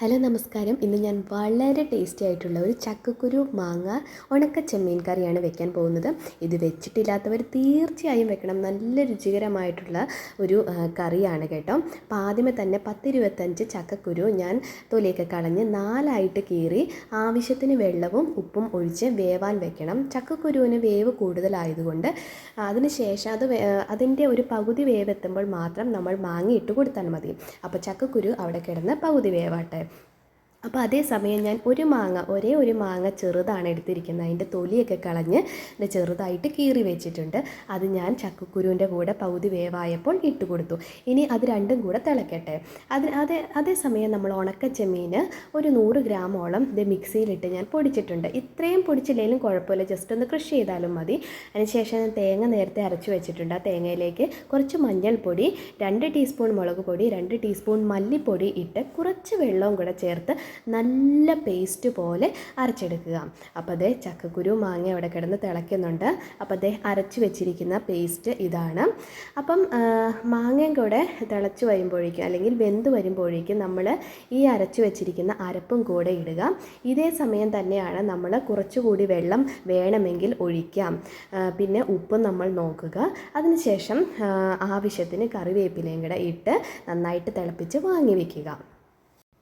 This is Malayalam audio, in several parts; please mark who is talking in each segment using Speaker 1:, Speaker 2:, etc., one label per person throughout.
Speaker 1: ഹലോ നമസ്കാരം. ഇന്ന് ഞാൻ വളരെ ടേസ്റ്റി ആയിട്ടുള്ള ഒരു ചക്കക്കുരു മാങ്ങ ഉണക്ക ചെമ്മീൻ കറിയാണ് വെക്കാൻ പോകുന്നത്. ഇത് വെച്ചിട്ടില്ലാത്തവർ തീർച്ചയായും വെക്കണം. നല്ല രുചികരമായിട്ടുള്ള ഒരു കറിയാണ് കേട്ടോ. അപ്പോൾ ആദ്യമേ തന്നെ 10-25 ചക്കക്കുരു ഞാൻ തൊലിയൊക്കെ കളഞ്ഞ് 4ആയിട്ട് കീറി ആവശ്യത്തിന് വെള്ളവും ഉപ്പും ഒഴിച്ച് വേവാൻ വെക്കണം. ചക്കക്കുരുവിന് വേവ് കൂടുതലായതുകൊണ്ട് അതിനുശേഷം അതിൻ്റെ ഒരു പകുതി വേവെത്തുമ്പോൾ മാത്രം നമ്മൾ മാങ്ങ ഇട്ട് കൊടുത്താൽ മതി. അപ്പോൾ ചക്കക്കുരു അവിടെ കിടന്ന് പകുതി വേവാട്ടെ. അപ്പോൾ അതേസമയം ഞാൻ ഒരേ ഒരു മാങ്ങ ചെറുതാണ് എടുത്തിരിക്കുന്നത്. അതിൻ്റെ തൊലിയൊക്കെ കളഞ്ഞ് ചെറുതായിട്ട് കീറി വെച്ചിട്ടുണ്ട്. അത് ഞാൻ ചക്കക്കുരുവിൻ്റെ കൂടെ പകുതി വേവായപ്പോൾ ഇട്ട് കൊടുത്തു. ഇനി അത് രണ്ടും കൂടെ തിളക്കട്ടെ. അതേസമയം നമ്മൾ ഉണക്ക ചെമ്മീൻ ഒരു 100 ഗ്രാമോളം ഇത് മിക്സിയിലിട്ട് ഞാൻ പൊടിച്ചിട്ടുണ്ട്. ഇത്രയും പൊടിച്ചില്ലെങ്കിലും കുഴപ്പമില്ല, ജസ്റ്റ് ഒന്ന് ക്രഷ് ചെയ്താലും മതി. അതിനുശേഷം ഞാൻ തേങ്ങ നേരത്തെ അരച്ച് വെച്ചിട്ടുണ്ട്. ആ തേങ്ങയിലേക്ക് കുറച്ച് മഞ്ഞൾപ്പൊടി, 2 ടീസ്പൂൺ മുളക് പൊടി, 2 ടീസ്പൂൺ മല്ലിപ്പൊടി ഇട്ട് കുറച്ച് വെള്ളവും കൂടെ ചേർത്ത് നല്ല പേസ്റ്റ് പോലെ അരച്ചെടുക്കുക. അപ്പോൾ അതേ ചക്കക്കുരു മാങ്ങ അവിടെ കിടന്ന് തിളയ്ക്കുന്നുണ്ട്. അപ്പോൾ അതേ അരച്ച് വെച്ചിരിക്കുന്ന പേസ്റ്റ് ഇതാണ്. അപ്പം മാങ്ങയും കൂടെ തിളച്ച് വരുമ്പോഴേക്കും അല്ലെങ്കിൽ വെന്ത് വരുമ്പോഴേക്കും നമ്മൾ ഈ അരച്ച് വെച്ചിരിക്കുന്ന അരപ്പും കൂടെ ഇടുക. ഇതേ സമയം തന്നെയാണ് നമ്മൾ കുറച്ചുകൂടി വെള്ളം വേണമെങ്കിൽ ഒഴിക്കാം. പിന്നെ ഉപ്പും നമ്മൾ നോക്കുക. അതിനുശേഷം ആവശ്യത്തിന് കറിവേപ്പിലയും കൂടെ ഇട്ട് നന്നായിട്ട് തിളപ്പിച്ച് വാങ്ങി വയ്ക്കുക.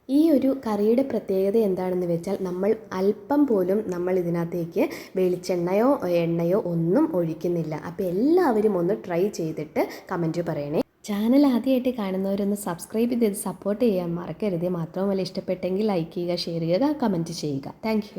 Speaker 1: ഈ ഒരു കറിയുടെ പ്രത്യേകത എന്താണെന്ന് വെച്ചാൽ നമ്മൾ അല്പം പോലും നമ്മൾ ഇതിനകത്തേക്ക് വെളിച്ചെണ്ണയോ എണ്ണയോ ഒന്നും ഒഴിക്കുന്നില്ല. അപ്പോൾ എല്ലാവരും ഒന്ന് ട്രൈ ചെയ്തിട്ട് കമൻറ്റ് പറയണേ. ചാനൽ ആദ്യമായിട്ട് കാണുന്നവരൊന്ന് സബ്സ്ക്രൈബ് ചെയ്ത് സപ്പോർട്ട് ചെയ്യാൻ മറക്കരുത്. മാത്രവുമല്ല, ഇഷ്ടപ്പെട്ടെങ്കിൽ ലൈക്ക് ചെയ്യുക, ഷെയർ ചെയ്യുക, കമൻറ്റ് ചെയ്യുക. താങ്ക്